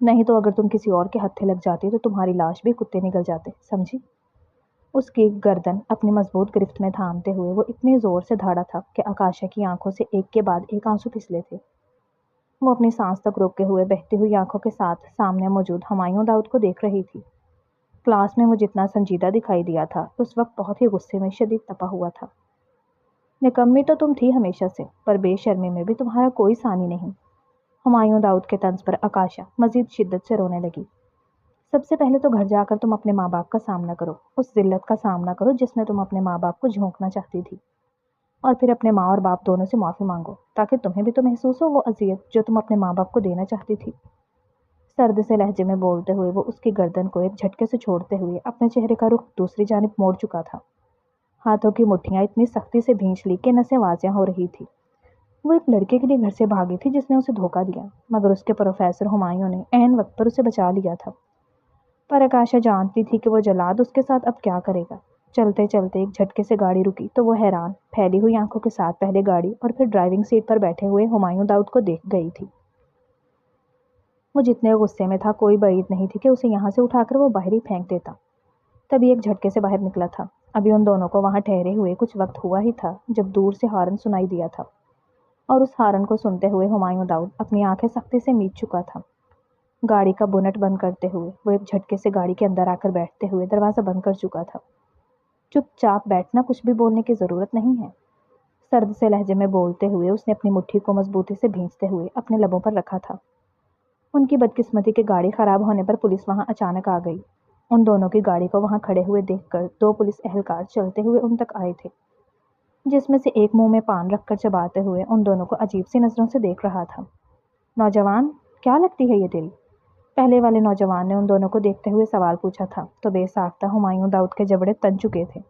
نہیں تو اگر تم کسی اور کے ہتھے لگ جاتی تو تمہاری لاش بھی کتے نگل جاتے، سمجھی؟ اس کی گردن اپنی مضبوط گرفت میں تھامتے ہوئے وہ اتنی زور سے دھاڑا تھا کہ آکاشا کی آنکھوں سے ایک کے بعد ایک آنسو پھسلے تھے۔ وہ اپنی سانس تک روکے ہوئے بہتی ہوئی آنکھوں کے ساتھ سامنے موجود ہمایوں داؤد کو دیکھ رہی تھی۔ کلاس میں وہ جتنا سنجیدہ دکھائی دیا تھا اس وقت بہت ہی غصے میں شدید تپا ہوا تھا۔ نکمی تو تم تھی ہمیشہ سے، پر بے شرمی میں بھی تمہارا کوئی ثانی نہیں۔ ہمایوں داؤد کے طنز پر آکاشا مزید شدت سے رونے لگی۔ سب سے پہلے تو گھر جا کر تم اپنے ماں باپ کا سامنا کرو، اس ذلت کا سامنا کرو جس میں تم اپنے ماں باپ کو جھونکنا چاہتی تھی، اور پھر اپنے ماں اور باپ دونوں سے معافی مانگو تاکہ تمہیں بھی تو محسوس ہو وہ اذیت جو تم اپنے ماں باپ کو دینا چاہتی تھی۔ سرد سے لہجے میں بولتے ہوئے وہ اس کی گردن کو ایک جھٹکے سے چھوڑتے ہوئے اپنے چہرے کا رخ دوسری جانب موڑ چکا تھا۔ ہاتھوں کی مٹھیاں اتنی سختی سے بھینچ لی کہ نسیں واضح ہو رہی تھی۔ وہ ایک لڑکے کے لیے گھر سے بھاگی تھی جس نے اسے دھوکہ دیا، مگر اس کے پروفیسر ہمایوں نے عین وقت پر اسے بچا لیا تھا۔ پر آکاشا جانتی تھی کہ وہ جلاد اس کے ساتھ اب کیا کرے گا۔ چلتے چلتے ایک جھٹکے سے گاڑی رکی تو وہ حیران پھیلی ہوئی آنکھوں کے ساتھ پہلے گاڑی اور پھر ڈرائیونگ سیٹ پر بیٹھے ہوئے ہمایوں داؤد کو دیکھ گئی تھی۔ وہ جتنے غصے میں تھا کوئی بعید نہیں تھی کہ اسے یہاں سے اٹھا کر وہ باہر ہی پھینک دیتا۔ تبھی ایک جھٹکے سے باہر نکلا تھا۔ ابھی ان دونوں کو وہاں ٹھہرے ہوئے کچھ وقت ہوا ہی تھا جب دور سے ہارن سنائی دیا تھا، اور اس ہارن کو سنتے ہوئے ہمایوں داؤد اپنی آنکھیں سختی سے میچ چکا تھا۔ گاڑی کا بونٹ بند کرتے ہوئے وہ ایک جھٹکے سے گاڑی کے اندر آ کر بیٹھتے ہوئے دروازہ بند کر چکا تھا۔ چپ چاپ بیٹھنا، کچھ بھی بولنے کی ضرورت نہیں ہے، سرد سے لہجے میں بولتے ہوئے اس نے اپنی مٹھی کو مضبوطی سے بھینچتے ہوئے اپنے لبوں پر رکھا تھا۔ ان کی بدقسمتی کہ گاڑی خراب ہونے پر پولیس وہاں اچانک آ گئی۔ ان دونوں کی گاڑی کو وہاں کھڑے ہوئے دیکھ کر دو پولیس اہلکار چلتے ہوئے ان تک آئے تھے، جس میں سے ایک منہ میں پان رکھ کر چباتے ہوئے ان دونوں کو عجیب سی نظروں سے دیکھ رہا تھا۔ نوجوان، کیا لگتی ہے یہ تیری؟ پہلے والے نوجوان نے ان دونوں کو دیکھتے ہوئے سوال پوچھا تھا تو بے ساختہ ہمایوں داؤد کے جبڑے تن چکے تھے۔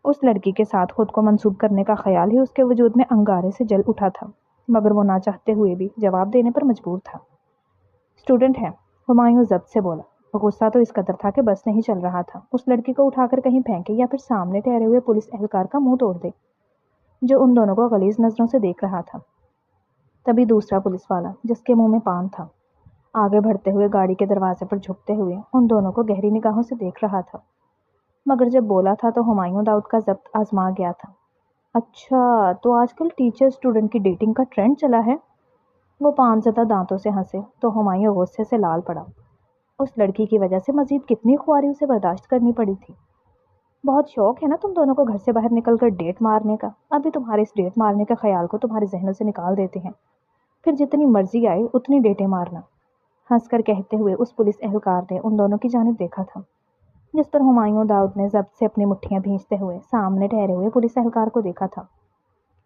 اس لڑکی کے ساتھ خود کو منسوب کرنے کا خیال ہی اس کے وجود میں انگارے سے جل اٹھا تھا، مگر وہ نہ چاہتے ہوئے بھی جواب دینے پر مجبور تھا۔ اسٹوڈنٹ ہے، ہمایوں ضبط سے بولا۔ غصہ تو اس قدر تھا کہ بس نہیں چل رہا تھا اس لڑکی کو اٹھا کر کہیں پھینکے یا پھر سامنے ٹھہرے ہوئے پولیس اہلکار کا منہ توڑ دے جو ان دونوں کو غلیظ نظروں سے دیکھ رہا تھا۔ تبھی دوسرا پولیس والا جس کے منہ میں پان تھا آگے بڑھتے ہوئے گاڑی کے دروازے پر جھکتے ہوئے ان دونوں کو گہری نگاہوں سے دیکھ رہا تھا، مگر جب بولا تھا تو ہمایوں داؤد کا ضبط آزما گیا تھا۔ اچھا، تو آج کل ٹیچر اسٹوڈنٹ کی ڈیٹنگ کا ٹرینڈ چلا ہے؟ وہ پان زدہ دانتوں سے ہنسے تو ہمایوں غصے سے لال پڑا۔ اس لڑکی کی وجہ سے مزید کتنی خواری اسے برداشت کرنی پڑی تھی۔ بہت شوق ہے نا تم دونوں کو گھر سے باہر نکل کر ڈیٹ مارنے کا؟ ابھی تمہارے اس ڈیٹ مارنے کے خیال کو تمہارے ذہنوں سے نکال دیتے ہیں، پھر جتنی مرضی آئے اتنی ڈیٹیں مارنا، ہنس کر کہتے ہوئے اس پولیس اہلکار نے ان دونوں کی جانب دیکھا تھا، جس پر ہمایوں داؤد نے ضبط سے اپنی مٹھیاں بھینچتے ہوئے سامنے ٹھہرے ہوئے پولیس اہلکار کو دیکھا تھا۔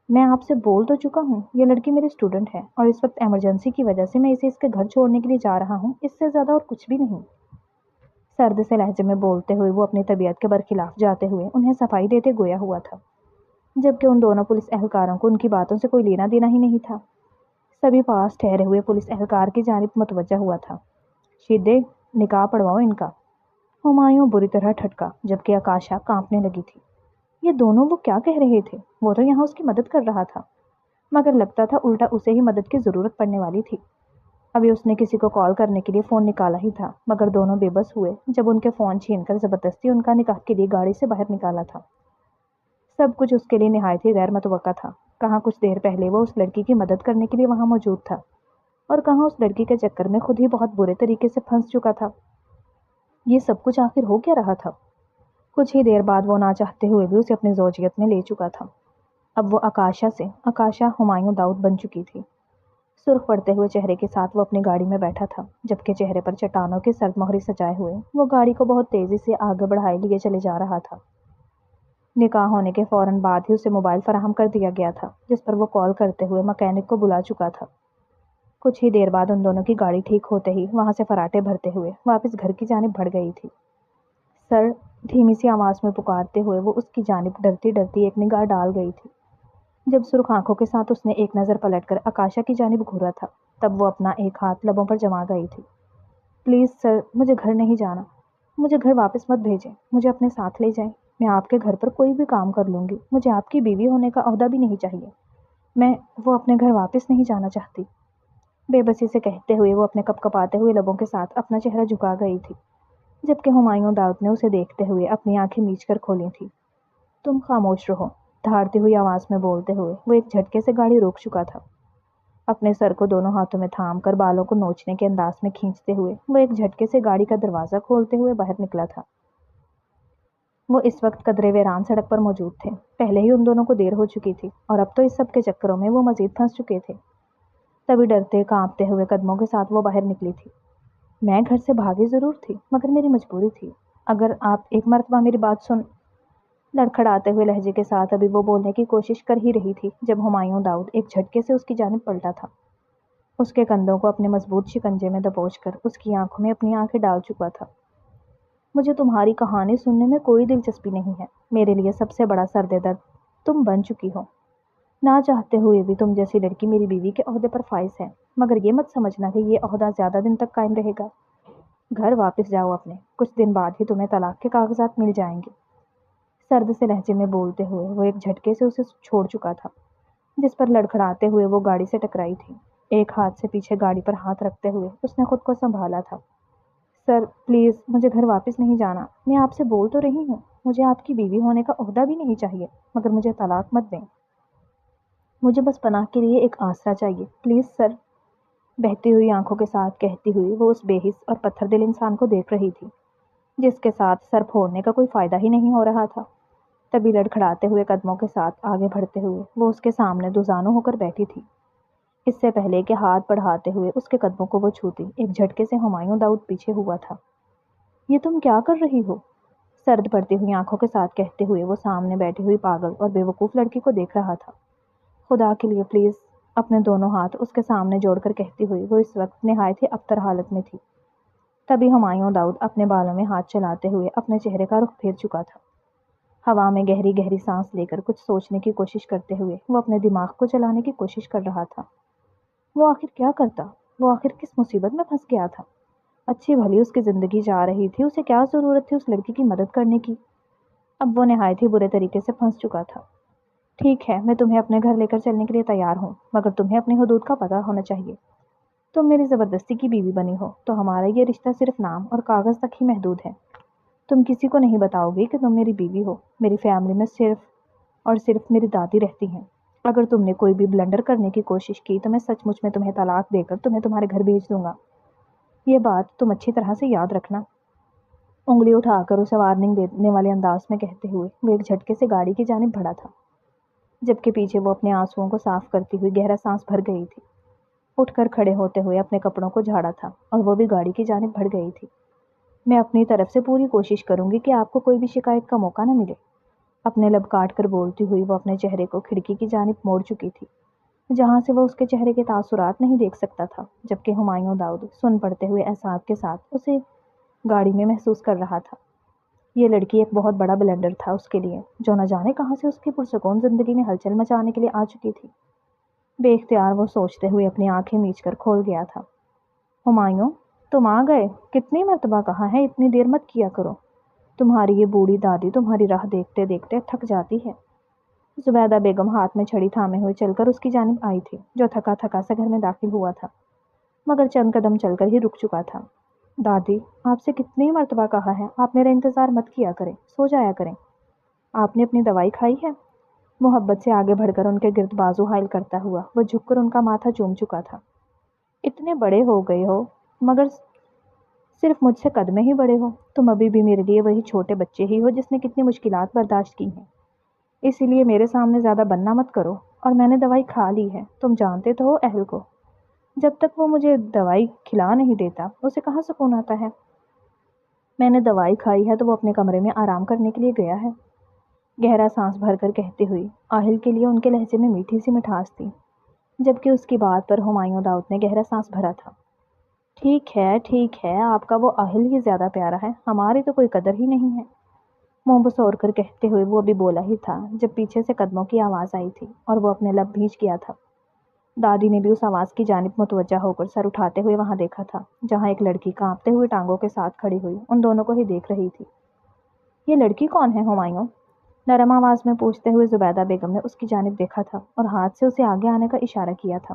میں آپ سے بول تو چکا ہوں یہ لڑکی میری اسٹوڈنٹ ہے اور اس وقت ایمرجنسی کی وجہ سے میں اسے اس کے گھر چھوڑنے کے لیے جا رہا ہوں، اس سے زیادہ اور کچھ بھی نہیں۔ سرد سے لہجے میں بولتے ہوئے وہ اپنی طبیعت کے برخلاف جاتے ہوئے انہیں صفائی دیتے گویا ہوا تھا، جبکہ ان دونوں پولیس اہلکاروں کو ان کی باتوں سے کوئی لینا دینا ہی نہیں تھا۔ سبھی پاس ٹھہرے ہوئے پولیس اہلکار کی جانب متوجہ ہوا تھا۔ شیدے، نکاح پڑھواؤ ان کا۔ ہمایوں بری طرح ٹھٹکا جبکہ آکاشا کانپنے لگی تھی۔ یہ دونوں وہ کیا کہہ رہے تھے؟ وہ تو یہاں اس کی مدد کر رہا تھا، مگر لگتا تھا الٹا اسے ہی مدد کی ضرورت پڑنے والی تھی۔ ابھی اس نے کسی کو کال کرنے کے لیے فون نکالا ہی تھا، مگر دونوں بے بس ہوئے جب ان کے فون چھین کر زبردستی ان کا نکاح کے لیے گاڑی سے باہر نکالا تھا۔ سب کچھ اس کے لیے نہایت ہی غیر متوقع تھا۔ کہاں کچھ دیر پہلے وہ اس لڑکی کی مدد کرنے کے لیے وہاں موجود تھا، اور کہاں اس لڑکی کے چکر میں خود ہی بہت برے طریقے سے پھنس چکا تھا۔ یہ سب کچھ آخر ہو کیا رہا تھا؟ کچھ ہی دیر بعد وہ نہ چاہتے ہوئے بھی اسے اپنی زوجیت میں لے چکا تھا۔ اب وہ آکاشا ہمایوں داؤد بن چکی تھی۔ سرخ پڑتے ہوئے چہرے کے ساتھ وہ اپنی گاڑی میں بیٹھا تھا، جبکہ چہرے پر چٹانوں کی سرد مہری سجائے ہوئے وہ گاڑی کو بہت تیزی سے آگے بڑھائے لیے چلے جا رہا تھا۔ نکاح ہونے کے فوراً بعد ہی اسے موبائل فراہم کر دیا گیا تھا جس پر وہ کال کرتے ہوئے مکینک کو بلا چکا تھا۔ کچھ ہی دیر بعد ان دونوں کی گاڑی ٹھیک ہوتے ہی وہاں سے فراٹے بھرتے ہوئے واپس گھر کی جانب بڑھ گئی تھی۔ سر، دھیمی سی آواز میں پکارتے ہوئے وہ اس کی جانب ڈرتی ڈرتی ایک نگاہ ڈال گئی تھی۔ جب سرخ آنکھوں کے ساتھ اس نے ایک نظر پلٹ کر آکاشا کی جانب گھورا تھا تب وہ اپنا ایک ہاتھ لبوں پر جما گئی تھی۔ پلیز سر، مجھے گھر نہیں جانا، مجھے گھر واپس مت بھیجیں، مجھے اپنے ساتھ لے جائیں، میں آپ کے گھر پر کوئی بھی کام کر لوں گی، مجھے آپ کی بیوی ہونے کا عہدہ بھی نہیں چاہیے، میں وہ اپنے گھر واپس نہیں جانا چاہتی۔ بے بسی سے کہتے ہوئے وہ اپنے کپکپاتے ہوئے لبوں کے ساتھ اپنا چہرہ جھکا گئی تھی، جبکہ ہمایوں داؤد نے اسے دیکھتے ہوئے اپنی آنکھیں میچ کر کھولی تھی۔ تم خاموش رہو، دھاڑتی ہوئی آواز میں بولتے ہوئے وہ ایک جھٹکے سے گاڑی روک چکا تھا۔ اپنے سر کو دونوں ہاتھوں میں تھام کر بالوں کو نوچنے کے انداز میں کھینچتے ہوئے وہ ایک جھٹکے سے گاڑی کا دروازہ کھولتے ہوئے باہر نکلا تھا۔ وہ اس وقت قدرے ویران سڑک پر موجود تھے۔ پہلے ہی ان دونوں کو دیر ہو چکی تھی اور اب تو اس سب کے چکروں میں وہ مزید پھنس چکے تھے۔ تبھی ڈرتے کانپتے ہوئے قدموں کے ساتھ وہ باہر نکلی تھی۔ میں گھر سے بھاگی ضرور تھی مگر میری مجبوری تھی۔ اگر آپ ایک مرتبہ میری بات سن، لڑکھڑاتے ہوئے لہجے کے ساتھ ابھی وہ بولنے کی کوشش کر ہی رہی تھی جب ہمایوں داؤد ایک جھٹکے سے اس کی جانب پلٹا تھا۔ اس کے کندھوں کو اپنے مضبوط شکنجے میں دبوچ کر اس کی آنکھوں میں اپنی آنکھیں ڈال چکا تھا۔ مجھے تمہاری کہانی سننے میں کوئی دلچسپی نہیں ہے۔ میرے لیے سب سے بڑا سر درد تم بن چکی ہو۔ نہ چاہتے ہوئے بھی تم جیسی لڑکی میری بیوی کے عہدے پر فائز ہے، مگر یہ مت سمجھنا کہ یہ عہدہ زیادہ دن تک قائم رہے گا۔ گھر واپس جاؤ اپنے، کچھ دن بعد ہی تمہیں طلاق کے کاغذات مل جائیں گے۔ سرد سے لہجے میں بولتے ہوئے وہ ایک جھٹکے سے اسے چھوڑ چکا تھا، جس پر لڑکھڑاتے ہوئے وہ گاڑی سے ٹکرائی تھی۔ ایک ہاتھ سے پیچھے گاڑی پر ہاتھ رکھتے ہوئے اس نے خود کو سنبھالا تھا۔ سر پلیز مجھے گھر واپس نہیں جانا، میں آپ سے بول تو رہی ہوں، مجھے آپ کی بیوی ہونے کا عہدہ بھی نہیں چاہیے، مگر مجھے طلاق مت دیں۔ مجھے بس پناہ کے لیے ایک آسرا چاہیے، پلیز سر۔ بہتی ہوئی آنکھوں کے ساتھ کہتی ہوئی وہ اس بے حس اور پتھر دل انسان کو دیکھ رہی تھی، جس کے ساتھ سر پھوڑنے کا کوئی فائدہ ہی نہیں ہو رہا تھا۔ تبھی لڑکھڑاتے ہوئے قدموں کے ساتھ آگے بڑھتے ہوئے وہ اس کے سامنے دوزانوں ہو کر بیٹھی تھی۔ اس سے پہلے کہ ہاتھ بڑھاتے ہوئے اس کے قدموں کو وہ چھوتی، ایک جھٹکے سے ہمایوں داؤد پیچھے ہوا تھا۔ یہ تم کیا کر رہی ہو؟ سرد پڑتی ہوئی آنکھوں کے ساتھ کہتے ہوئے وہ سامنے بیٹھی ہوئی پاگل اور بے وقوف لڑکی کو دیکھ رہا تھا۔ خدا کے لیے پلیز، اپنے دونوں ہاتھ اس کے سامنے جوڑ کر کہتی ہوئی وہ اس وقت نہایت ہی ابتر حالت میں تھی۔ تبھی ہمایوں داؤد اپنے بالوں میں ہاتھ چلاتے ہوئے اپنے چہرے کا رخ پھیر چکا تھا۔ ہوا میں گہری گہری سانس لے کر کچھ سوچنے کی کوشش کرتے ہوئے وہ اپنے دماغ کو چلانے کی کوشش کر رہا تھا۔ وہ آخر کیا کرتا؟ وہ آخر کس مصیبت میں پھنس گیا تھا؟ اچھی بھلی اس کی زندگی جا رہی تھی، اسے کیا ضرورت تھی اس لڑکی کی مدد کرنے کی؟ اب وہ نہایت ہی برے طریقے سے پھنس چکا تھا۔ ٹھیک ہے، میں تمہیں اپنے گھر لے کر چلنے کے لیے تیار ہوں، مگر تمہیں اپنی حدود کا پتہ ہونا چاہیے۔ تم میری زبردستی کی بیوی بنی ہو تو ہمارا یہ رشتہ صرف نام اور کاغذ تک ہی محدود ہے۔ تم کسی کو نہیں بتاؤ گی کہ تم میری بیوی ہو۔ میری فیملی میں صرف اور صرف میری دادی رہتی ہیں۔ اگر تم نے کوئی بھی بلنڈر کرنے کی کوشش کی تو میں سچ مچ میں تمہیں طلاق دے کر تمہیں تمہارے گھر بھیج دوں گا۔ یہ بات تم اچھی طرح سے یاد رکھنا۔ انگلی اٹھا کر اسے وارننگ دینے والے انداز میں کہتے ہوئے وہ ایک جھٹکے سے گاڑی کی جانب بڑھا تھا، جبکہ پیچھے وہ اپنے آنسوؤں کو صاف کرتی ہوئی گہرا سانس بھر گئی تھی۔ اٹھ کر کھڑے ہوتے ہوئے اپنے کپڑوں کو جھاڑا تھا اور وہ بھی گاڑی کی جانب بڑھ گئی تھی۔ میں اپنی طرف سے پوری کوشش کروں گی کہ آپ کو کوئی بھی شکایت کا موقع نہ ملے۔ اپنے لب کاٹ کر بولتی ہوئی وہ اپنے چہرے کو کھڑکی کی جانب موڑ چکی تھی، جہاں سے وہ اس کے چہرے کے تاثرات نہیں دیکھ سکتا تھا، جبکہ ہمایوں داؤد سن پڑتے ہوئے احساس کے ساتھ اسے گاڑی میں محسوس کر رہا تھا۔ یہ لڑکی ایک بہت بڑا بلنڈر تھا اس کے لیے، جو نہ جانے کہاں سے اس کی پرسکون زندگی میں ہلچل مچانے کے لیے آ چکی تھی۔ بے اختیار وہ سوچتے ہوئے اپنی آنکھیں میچ کر کھول گیا تھا۔ ہمایوں، تم آ گئے؟ کتنی مرتبہ کہا ہے اتنی دیر مت کیا کرو، تمہاری یہ بوڑھی دادی تمہاری راہ دیکھتے دیکھتے تھک جاتی ہے۔ زبیدہ بیگم ہاتھ میں چھڑی تھامے ہوئے چل کر اس کی جانب آئی تھی، جو تھکا تھکا سا گھر میں داخل ہوا تھا، مگر چند قدم چل کر ہی رک چکا تھا۔ دادی، آپ سے کتنی مرتبہ کہا ہے آپ میرا انتظار مت کیا کریں، سو جایا کریں۔ آپ نے اپنی دوائی کھائی ہے؟ محبت سے آگے بڑھ کر ان کے گرد بازو حائل کرتا ہوا وہ جھک کر ان کا ماتھا چوم چکا تھا۔ اتنے بڑے ہو گئے ہو مگر صرف مجھ سے قد میں ہی بڑے ہو، تم ابھی بھی میرے لیے وہی چھوٹے بچے ہی ہو جس نے کتنی مشکلات برداشت کی ہیں۔ اسی لیے میرے سامنے زیادہ بننا مت کرو، اور میں نے دوائی کھا لی ہے، تم جانتے تو ہو اہل کو۔ جب تک وہ مجھے دوائی کھلا نہیں دیتا اسے کہاں سکون آتا ہے۔ میں نے دوائی کھائی ہے تو وہ اپنے کمرے میں آرام کرنے کے لیے گیا ہے، گہرا سانس بھر کر کہتی ہوئی۔ آہل کے لیے ان کے لہجے میں میٹھی سی مٹھاس تھی، جبکہ اس کی بات پر ہمایوں داؤد نے گہرا سانس بھرا تھا۔ ٹھیک ہے، آپ کا وہ آہل ہی زیادہ پیارا ہے، ہماری تو کوئی قدر ہی نہیں ہے۔ منہ بسور کر کہتے ہوئے وہ ابھی بولا ہی تھا جب پیچھے سے قدموں کی آواز آئی تھی اور وہ اپنے لب بھیج گیا تھا۔ دادی نے بھی اس آواز کی جانب متوجہ ہو کر سر اٹھاتے ہوئے وہاں دیکھا تھا، جہاں ایک لڑکی کانپتے ہوئے ٹانگوں کے ساتھ کھڑی ہوئی ان دونوں کو ہی دیکھ رہی تھی۔ یہ لڑکی کون ہے ہمایوں؟ نرم آواز میں پوچھتے ہوئے زبیدہ بیگم نے اس کی جانب دیکھا تھا اور ہاتھ سے اسے آگے آنے کا اشارہ کیا تھا۔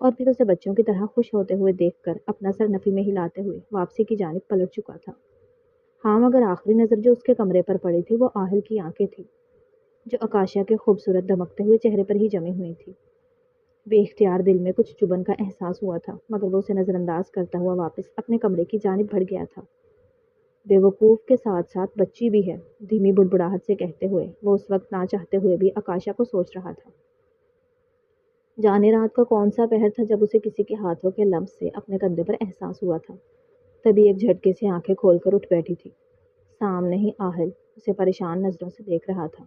اور پھر اسے بچوں کی طرح خوش ہوتے ہوئے دیکھ کر اپنا سر نفی میں ہلاتے ہوئے واپسی کی جانب پلٹ چکا تھا۔ ہاں، مگر آخری نظر جو اس کے کمرے پر پڑی تھی وہ آہل کی آنکھیں تھی، جو آکاشا کے خوبصورت دمکتے ہوئے چہرے پر ہی جمی ہوئی تھی۔ بے اختیار دل میں کچھ چبھن کا احساس ہوا تھا، مگر وہ اسے نظر انداز کرتا ہوا واپس اپنے کمرے کی جانب بڑھ گیا تھا۔ بے وقوف کے ساتھ ساتھ بچی بھی ہے، دھیمی بڑبڑاہٹ سے کہتے ہوئے وہ اس وقت نہ چاہتے ہوئے بھی آکاشا کو سوچ رہا تھا۔ جانے رات کا کون سا پہر تھا جب اسے کسی کے ہاتھوں کے لمس سے اپنے کندھے پر احساس ہوا تھا۔ تبھی ایک جھٹکے سے آنکھیں کھول کر اٹھ بیٹھی تھی۔ سامنے ہی آہل اسے پریشان نظروں سے دیکھ رہا تھا۔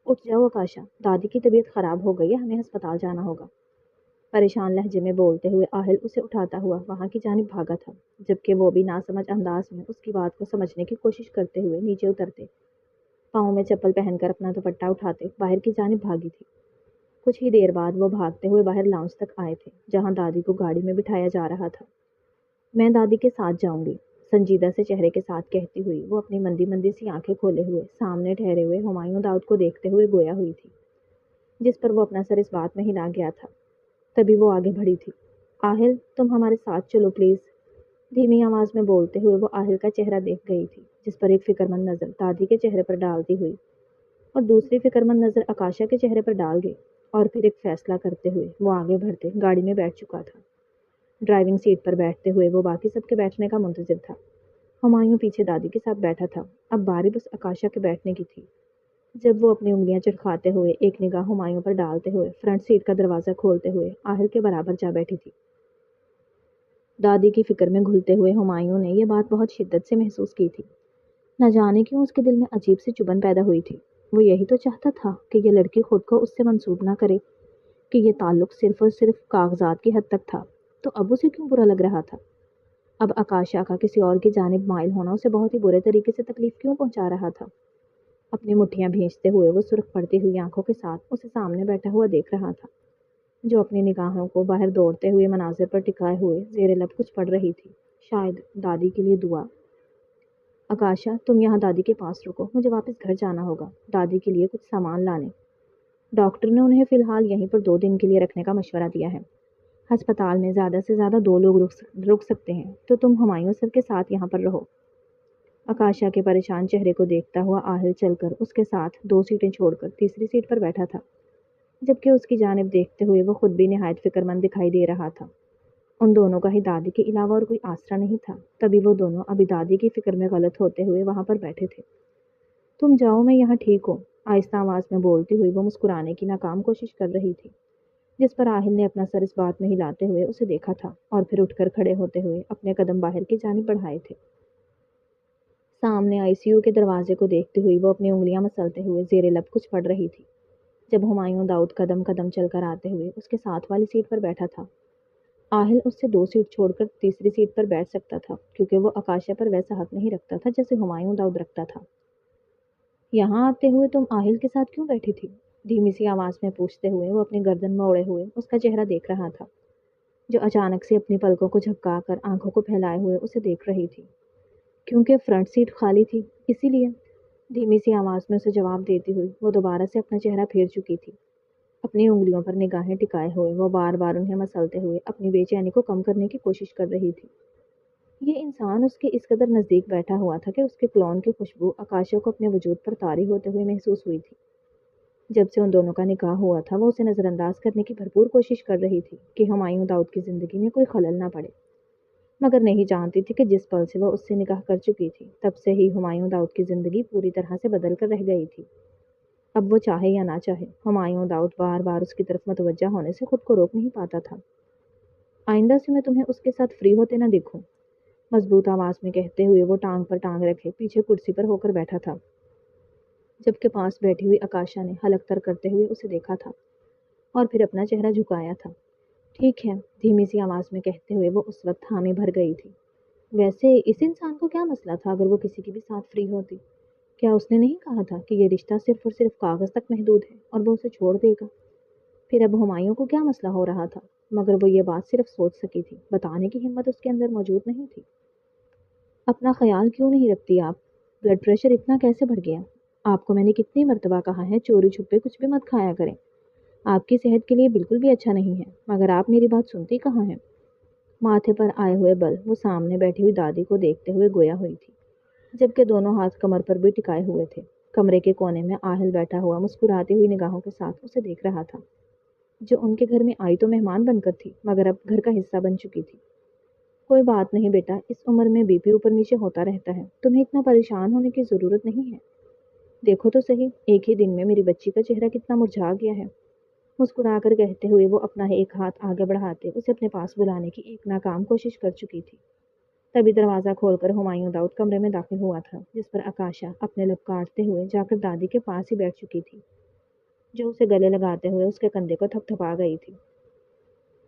اٹھ جاؤ آکاشا، دادی کی طبیعت خراب ہو گئی ہے، ہمیں ہسپتال جانا ہوگا۔ پریشان لہجے میں بولتے ہوئے آہل اسے اٹھاتا ہوا وہاں کی جانب بھاگا تھا، جبکہ وہ بھی ناسمجھ انداز میں اس کی بات کو سمجھنے کی کوشش کرتے ہوئے نیچے اترتے، پاؤں میں چپل پہن کر اپنا دوپٹہ اٹھاتے باہر کی جانب بھاگی تھی۔ کچھ ہی دیر بعد وہ بھاگتے ہوئے باہر لاؤنج تک آئے تھے، جہاں دادی کو گاڑی میں بٹھایا جا رہا تھا۔ میں دادی کے ساتھ جاؤں گی، سنجیدہ سے چہرے کے ساتھ کہتی ہوئی وہ اپنی مندی مندی سی آنکھیں کھولے ہوئے سامنے ٹھہرے ہوئے ہمایوں داؤد کو دیکھتے ہوئے گویا ہوئی تھی، جس پر وہ اپنا سر اس بات میں ہلا گیا تھا۔ تبھی وہ آگے بڑھی تھی۔ آہل، تم ہمارے ساتھ چلو پلیز، دھیمی آواز میں بولتے ہوئے وہ آہل کا چہرہ دیکھ گئی تھی، جس پر ایک فکر مند نظر دادی کے چہرے پر ڈالتی ہوئی اور دوسری فکر مند نظر آکاشا کے چہرے پر ڈال گئی، اور پھر ایک فیصلہ کرتے ہوئے وہ آگے بڑھتے گاڑی میں بیٹھ چکا تھا۔ ڈرائیونگ سیٹ پر بیٹھتے ہوئے وہ باقی سب کے بیٹھنے کا منتظر تھا۔ ہمایوں پیچھے دادی کے ساتھ بیٹھا تھا، اب باری بس آکاشا کے بیٹھنے کی تھی۔ جب وہ اپنی انگلیاں چڑکھاتے ہوئے ایک نگاہ ہمایوں پر ڈالتے ہوئے فرنٹ سیٹ کا دروازہ کھولتے ہوئے آہل کے برابر جا بیٹھی تھی۔ دادی کی فکر میں گھلتے ہوئے ہمایوں نے یہ بات بہت شدت سے محسوس کی تھی۔ نہ جانے کیوں اس کے دل میں عجیب سی چبھن پیدا ہوئی تھی۔ وہ یہی تو چاہتا تھا کہ یہ لڑکی خود کو اس سے منسوب نہ کرے، کہ یہ تعلق صرف اور صرف کاغذات کی حد تک تھا، تو اب اسے کیوں برا لگ رہا تھا؟ اب آکاشا کا کسی اور کی جانب مائل ہونا اسے بہت ہی برے طریقے سے تکلیف کیوں پہنچا رہا تھا؟ اپنی مٹھیاں بھینچتے ہوئے وہ سرخ پڑتی ہوئی آنکھوں کے ساتھ اسے سامنے بیٹھا ہوا دیکھ رہا تھا، جو اپنی نگاہوں کو باہر دوڑتے ہوئے مناظر پر ٹکائے ہوئے زیر لب کچھ پڑھ رہی تھی، شاید دادی کے لیے دعا۔ آکاشا، تم یہاں دادی کے پاس رکو، مجھے واپس گھر جانا ہوگا دادی کے لیے کچھ سامان لانے۔ ڈاکٹر نے انہیں فی الحال یہیں پر 2 دن کے لیے رکھنے کا مشورہ دیا ہے۔ ہسپتال میں زیادہ سے زیادہ 2 لوگ رک سکتے ہیں، تو تم ہمایوں سر کے ساتھ یہاں پر رہو۔ آکاشا کے پریشان چہرے کو دیکھتا ہوا آہل چل کر اس کے ساتھ 2 سیٹیں چھوڑ کر تیسری سیٹ پر بیٹھا تھا، جبکہ اس کی جانب دیکھتے ہوئے وہ خود بھی نہایت فکر مند دکھائی دے رہا تھا۔ ان دونوں کا ہی دادی کے علاوہ اور کوئی آسرا نہیں تھا، تبھی وہ دونوں ابھی دادی کی فکر میں غلط ہوتے ہوئے وہاں پر بیٹھے تھے۔ تم جاؤ، میں یہاں ٹھیک ہوں، آہستہ آواز میں بولتی ہوئی وہ مسکرانے کی ناکام کوشش کر رہی تھی، جس پر آہل نے اپنا سر اس بات میں ہلاتے ہوئے اسے دیکھا تھا اور پھر اٹھ کر کھڑے ہوتے ہوئے اپنے قدم باہر کی جانب بڑھائے تھے۔ سامنے آئی سی یو کے دروازے کو دیکھتی ہوئی وہ اپنی انگلیاں مسلتے ہوئے زیر لب کچھ پڑھ رہی تھی، جب ہمایوں داؤد قدم قدم چل کر آتے ہوئے اس کے ساتھ والی سیٹ پر بیٹھا تھا۔ آہل اس سے 2 سیٹ چھوڑ کر تیسری سیٹ پر بیٹھ سکتا تھا، کیونکہ وہ آکاشا پر ویسا حق نہیں رکھتا تھا جیسے ہمایوں داؤد رکھتا تھا۔ یہاں آتے ہوئے تم آہل کے ساتھ کیوں بیٹھی تھی؟ دھیمی سی آواز میں پوچھتے ہوئے وہ اپنی گردن موڑے ہوئے اس کا چہرہ دیکھ رہا تھا، جو اچانک سے اپنی پلکوں کو جھپکا کر آنکھوں کو پھیلائے ہوئے اسے دیکھ رہی تھی۔ کیونکہ فرنٹ سیٹ خالی تھی، اسی لیے، دھیمی سی آواز میں اسے جواب دیتی ہوئی وہ دوبارہ سے اپنا چہرہ پھیر چکی تھی۔ اپنی انگلیوں پر نگاہیں ٹکائے ہوئے وہ بار بار انہیں مسلتے ہوئے اپنی بے چینی کو کم کرنے کی کوشش کر رہی تھی۔ یہ انسان اس کے اس قدر نزدیک بیٹھا ہوا تھا کہ اس کے کلون کی خوشبو آکاشا کو اپنے وجود پر طاری ہوتے ہوئے محسوس ہوئی تھی۔ جب سے ان دونوں کا نکاح ہوا تھا وہ اسے نظر انداز کرنے کی بھرپور کوشش کر رہی تھی کہ ہمایوں داؤد کی زندگی میں کوئی خلل نہ پڑے، مگر نہیں جانتی تھی کہ جس پل سے وہ اس سے نکاح کر چکی تھی تب سے ہی ہمایوں داؤد کی زندگی پوری طرح سے بدل کر رہ گئی تھی۔ اب وہ چاہے یا نہ چاہے ہمایوں داؤد بار بار اس کی طرف متوجہ ہونے سے خود کو روک نہیں پاتا تھا۔ آئندہ سے میں تمہیں اس کے ساتھ فری ہوتے نہ دیکھوں، مضبوط آواز میں کہتے ہوئے وہ ٹانگ پر ٹانگ رکھے پیچھے کرسی پر ہو کر بیٹھا تھا، جبکہ پاس بیٹھی ہوئی آکاشا نے حلق تر کرتے ہوئے اسے دیکھا تھا اور پھر اپنا چہرہ جھکایا تھا۔ ٹھیک ہے، دھیمی سی آواز میں کہتے ہوئے وہ اس وقت حامی بھر گئی تھی۔ ویسے اس انسان کو کیا مسئلہ تھا اگر وہ کسی کے بھی ساتھ فری ہوتی؟ کیا اس نے نہیں کہا تھا کہ یہ رشتہ صرف اور صرف کاغذ تک محدود ہے اور وہ اسے چھوڑ دے گا؟ پھر اب ہمایوں کو کیا مسئلہ ہو رہا تھا؟ مگر وہ یہ بات صرف سوچ سکی تھی، بتانے کی ہمت اس کے اندر موجود نہیں تھی۔ اپنا خیال کیوں نہیں رکھتی آپ؟ بلڈ پریشر اتنا کیسے بڑھ گیا؟ آپ کو میں نے کتنی مرتبہ کہا ہے چوری چھپے کچھ بھی مت کھایا کریں، آپ کی صحت کے لیے بالکل بھی اچھا نہیں ہے، مگر آپ میری بات سنتی کہاں ہیں؟ ماتھے پر آئے ہوئے بل وہ سامنے بیٹھی ہوئی دادی کو دیکھتے ہوئے گویا ہوئی تھی، جبکہ دونوں ہاتھ کمر پر بھی ٹکائے ہوئے تھے۔ کمرے کے کونے میں آہل بیٹھا ہوا مسکراتی ہوئی نگاہوں کے ساتھ اسے دیکھ رہا تھا، جو ان کے گھر میں آئی تو مہمان بن کر تھی، مگر اب گھر کا حصہ بن چکی تھی۔ کوئی بات نہیں بیٹا، اس عمر میں بی پی اوپر نیچے ہوتا رہتا ہے، تمہیں اتنا پریشان ہونے کی ضرورت نہیں ہے۔ دیکھو تو صحیح، ایک ہی دن میں میری بچی کا چہرہ کتنا مرجھا گیا ہے۔ مسکرا کر کہتے ہوئے وہ اپنا ایک ہاتھ آگے بڑھاتے اسے اپنے پاس بلانے کی ایک ناکام کوشش کر چکی تھی۔ تبھی دروازہ کھول کر ہمایوں داؤد کمرے میں داخل ہوا تھا، جس پر آکاشا اپنے لب کاٹتے ہوئے جا کر دادی کے پاس ہی بیٹھ چکی تھی، جو اسے گلے لگاتے ہوئے اس کے کندھے کو تھپ تھپا گئی تھی۔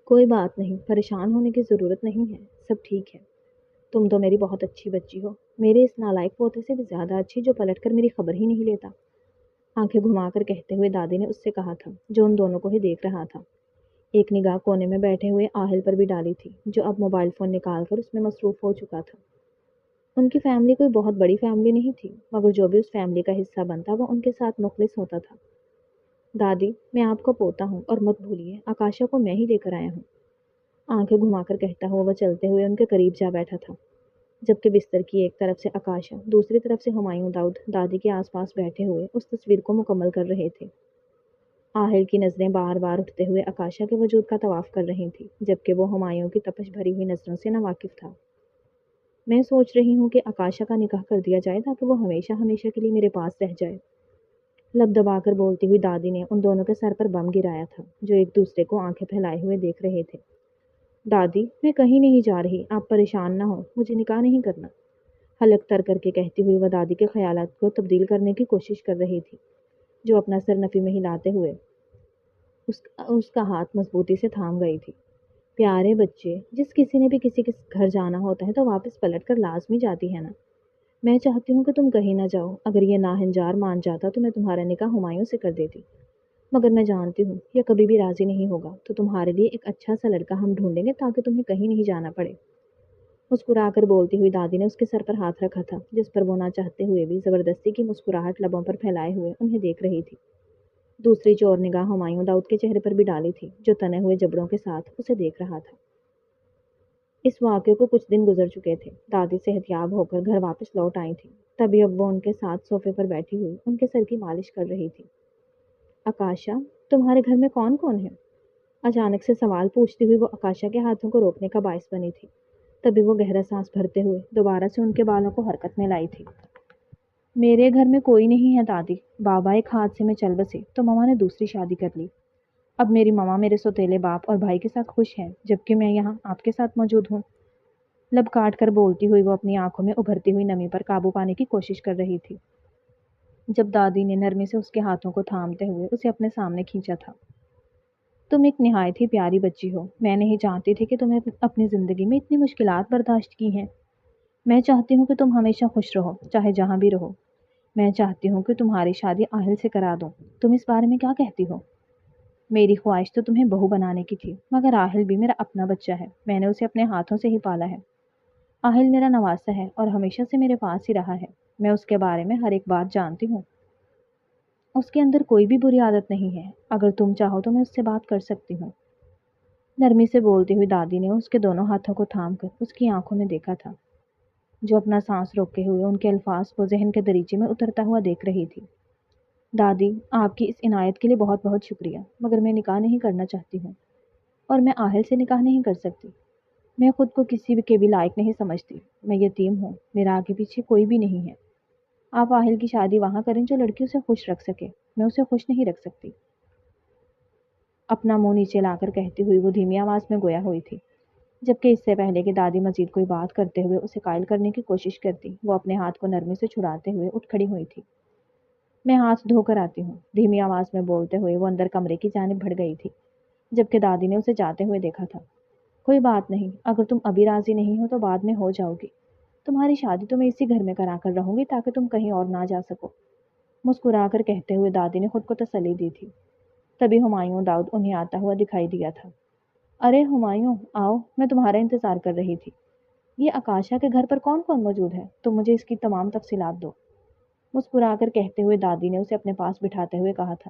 کوئی بات نہیں، پریشان ہونے کی ضرورت نہیں ہے، سب ٹھیک ہے۔ تم تو میری بہت اچھی بچی ہو، میرے اس نالائق پوتے سے بھی زیادہ اچھی، جو پلٹ کر میری خبر ہی نہیں لیتا، آنکھیں گھما کر کہتے ہوئے دادی نے اس سے کہا تھا، جو ان دونوں کو ہی دیکھ رہا تھا۔ ایک نگاہ کونے میں بیٹھے ہوئے آہل پر بھی ڈالی تھی، جو اب موبائل فون نکال کر اس میں مصروف ہو چکا تھا۔ ان کی فیملی کوئی بہت بڑی فیملی نہیں تھی، مگر جو بھی اس فیملی کا حصہ بنتا وہ ان کے ساتھ مخلص ہوتا تھا۔ دادی، میں آپ کا پوتا ہوں، اور مت بھولیے آکاشا کو میں ہی لے کر آیا ہوں، آنکھیں گھما کر کہتا ہوا وہ چلتے ہوئے ان کے قریب جا بیٹھا تھا، جبکہ بستر کی ایک طرف سے آکاشا، دوسری طرف سے ہمایوں داؤد دادی کے آس پاس بیٹھے ہوئے اس تصویر کو مکمل کر رہے تھے۔ آہل کی نظریں بار بار اٹھتے ہوئے آکاشا کے وجود کا طواف کر رہی تھی، جبکہ وہ ہمایوں کی تپش بھری ہوئی نظروں سے ناواقف تھا۔ میں سوچ رہی ہوں کہ آکاشا کا نکاح کر دیا جائے تاکہ وہ ہمیشہ ہمیشہ کے لیے میرے پاس رہ جائے، لب دبا کر بولتی ہوئی دادی نے ان دونوں کے سر پر بم گرایا تھا، جو ایک دوسرے کو آنکھیں پھیلائے ہوئے دیکھ رہے تھے۔ دادی، میں کہیں نہیں جا رہی، آپ پریشان نہ ہو، مجھے نکاح نہیں کرنا، حلق تر کر کے کہتی ہوئی وہ دادی کے خیالات کو تبدیل کرنے کی کوشش کر رہی تھی، جو اپنا سر نفی میں ہلاتے ہوئے اس کا ہاتھ مضبوطی سے تھام گئی تھی۔ پیارے بچے، جس کسی نے بھی کسی کے گھر جانا ہوتا ہے تو واپس پلٹ کر لازمی جاتی ہے نا۔ میں چاہتی ہوں کہ تم کہیں نہ جاؤ، اگر یہ ناہنجار مان جاتا تو میں تمہارا نکاح ہمایوں سے کر دیتی، مگر میں جانتی ہوں یہ کبھی بھی راضی نہیں ہوگا، تو تمہارے لیے ایک اچھا سا لڑکا ہم ڈھونڈیں گے تاکہ تمہیں کہیں نہیں جانا پڑے۔ مسکرا کر بولتی ہوئی دادی نے اس کے سر پر ہاتھ رکھا تھا، جس پر وہ نہ چاہتے ہوئے بھی زبردستی کی مسکراہٹ لبوں پر پھیلائے ہوئے انہیں دیکھ رہی تھی۔ دوسری چور نگاہ ہمایوں داؤد کے چہرے پر بھی ڈالی تھی، جو تنے ہوئے جبڑوں کے ساتھ اسے دیکھ رہا تھا۔ اس واقعے کو کچھ دن گزر چکے تھے، دادی صحت یاب ہو کر گھر واپس لوٹ آئی تھی، تبھی اب وہ ان کے ساتھ صوفے پر بیٹھی ہوئی ان کے سر کی مالش کر رہی تھی۔ آکاشا، تمہارے گھر میں کون کون ہے؟ اچانک سے سوال پوچھتی ہوئی وہ آکاشا کے ہاتھوں کو روکنے کا باعث بنی تھی، تبھی وہ گہرا سانس بھرتے ہوئے دوبارہ سے ان کے بالوں کو حرکت میں لائی تھی۔ میرے گھر میں کوئی نہیں ہے دادی، بابا ایک حادثے میں چل بسے تو ماما نے دوسری شادی کر لی، اب میری ماما میرے سوتیلے باپ اور بھائی کے ساتھ خوش ہے، جبکہ میں یہاں آپ کے ساتھ موجود ہوں۔ لب کاٹ کر بولتی ہوئی وہ اپنی آنکھوں میں ابھرتی ہوئی نمی پر قابو پانے کی کوشش کر رہی تھی، جب دادی نے نرمی سے اس کے ہاتھوں کو تھامتے ہوئے اسے اپنے سامنے کھینچا تھا۔ تم ایک نہایت ہی پیاری بچی ہو، میں نہیں چاہتی تھی کہ تمہیں اپنی زندگی میں اتنی مشکلات برداشت کی ہیں۔ میں چاہتی ہوں کہ تم ہمیشہ خوش رہو، چاہے جہاں بھی رہو۔ میں چاہتی ہوں کہ تمہاری شادی آہل سے کرا دوں، تم اس بارے میں کیا کہتی ہو؟ میری خواہش تو تمہیں بہو بنانے کی تھی، مگر آہل بھی میرا اپنا بچہ ہے، میں نے اسے اپنے ہاتھوں سے ہی پالا ہے۔ آہل میرا نواسا ہے اور ہمیشہ سے میرے پاس ہی رہا ہے، میں اس کے بارے میں ہر ایک بات جانتی ہوں۔ اس کے اندر کوئی بھی بری عادت نہیں ہے، اگر تم چاہو تو میں اس سے بات کر سکتی ہوں۔ نرمی سے بولتی ہوئی دادی نے اس کے دونوں ہاتھوں کو تھام کر اس کی آنکھوں میں دیکھا تھا، جو اپنا سانس روکے ہوئے ان کے الفاظ کو ذہن کے دریچے میں اترتا ہوا دیکھ رہی تھی۔ دادی، آپ کی اس عنایت کے لیے بہت بہت شکریہ، مگر میں نکاح نہیں کرنا چاہتی ہوں، اور میں آہل سے نکاح نہیں کر سکتی۔ میں خود کو کسی کے بھی لائق نہیں سمجھتی، میں یتیم ہوں، میرا آگے پیچھے کوئی بھی نہیں ہے۔ آپ آہل کی شادی وہاں کریں جو لڑکی اسے خوش رکھ سکے، میں اسے خوش نہیں رکھ سکتی۔ اپنا منہ نیچے لا کر کہتی ہوئی وہ دھیمی آواز میں گویا ہوئی تھی، جبکہ اس سے پہلے کہ دادی مزید کوئی بات کرتے ہوئے اسے قائل کرنے کی کوشش کرتی، وہ اپنے ہاتھ کو نرمی سے چھڑاتے ہوئے اٹھ کھڑی ہوئی تھی۔ میں ہاتھ دھو کر آتی ہوں، دھیمی آواز میں بولتے ہوئے وہ اندر کمرے کی جانب بڑھ گئی تھی، جبکہ دادی نے اسے جاتے ہوئے دیکھا تھا۔ کوئی بات نہیں، اگر تم ابھی راضی نہیں ہو تو بعد میں ہو جاؤ گی، تمہاری شادی تو میں اسی گھر میں کرا کر رہوں گی تاکہ تم کہیں اور نہ جا سکو، مسکرا کر کہتے ہوئے دادی نے خود کو تسلی دی تھی۔ تبھی ہمایوں داؤد انہیں آتا ہوا دکھائی دیا تھا۔ ارے ہمایوں، آؤ، میں تمہارا انتظار کر رہی تھی۔ یہ آکاشا کے گھر پر کون کون موجود ہے؟ تم مجھے اس کی تمام تفصیلات دو، مسکرا کر کہتے ہوئے دادی نے اسے اپنے پاس بٹھاتے ہوئے کہا تھا۔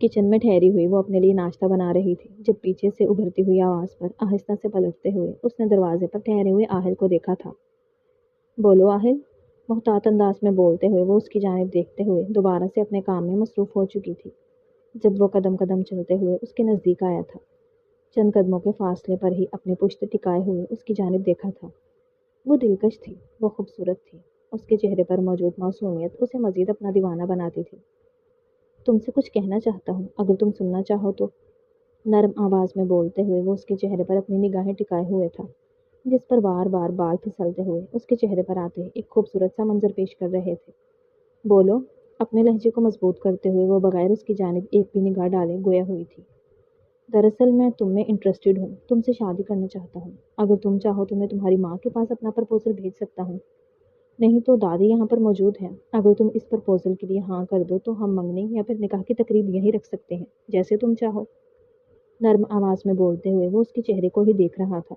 کچن میں ٹھہری ہوئی وہ اپنے لیے ناشتہ بنا رہی تھی جب پیچھے سے ابھرتی ہوئی آواز پر آہستہ سے پلٹتے ہوئے اس نے دروازے پر ٹھہرے ہوئے آہل کو دیکھا تھا۔ بولو آہل، محتاط انداز میں بولتے ہوئے وہ اس کی جانب دیکھتے ہوئے دوبارہ سے اپنے کام میں مصروف ہو چکی تھی۔ جب وہ قدم قدم چلتے ہوئے اس کے نزدیک آیا تھا، چند قدموں کے فاصلے پر ہی اپنی پشت ٹکائے ہوئے اس کی جانب دیکھا تھا۔ وہ دلکش تھی، وہ خوبصورت تھی، اس کے چہرے پر موجود معصومیت اسے مزید اپنا دیوانہ بناتی تھی۔ تم سے کچھ کہنا چاہتا ہوں، اگر تم سننا چاہو تو، نرم آواز میں بولتے ہوئے وہ اس کے چہرے پر اپنی نگاہیں ٹکائے ہوئے تھا، جس پر بار بار بال پھسلتے ہوئے اس کے چہرے پر آتے ایک خوبصورت سا منظر پیش کر رہے تھے۔ بولو، اپنے لہجے کو مضبوط کرتے ہوئے وہ بغیر اس کی جانب ایک بھی نگاہ ڈالے گویا ہوئی تھی۔ دراصل میں تم میں انٹرسٹڈ ہوں، تم سے شادی کرنا چاہتا ہوں۔ اگر تم چاہو تو میں تمہاری ماں کے پاس اپنا پرپوزل بھیج سکتا ہوں، نہیں تو دادی یہاں پر موجود ہے۔ اگر تم اس پرپوزل کے لیے ہاں کر دو تو ہم منگنی یا پھر نکاح کی تقریب یہیں رکھ سکتے ہیں، جیسے تم چاہو۔ نرم آواز میں بولتے ہوئے وہ اس کے چہرے کو ہی دیکھ رہا تھا،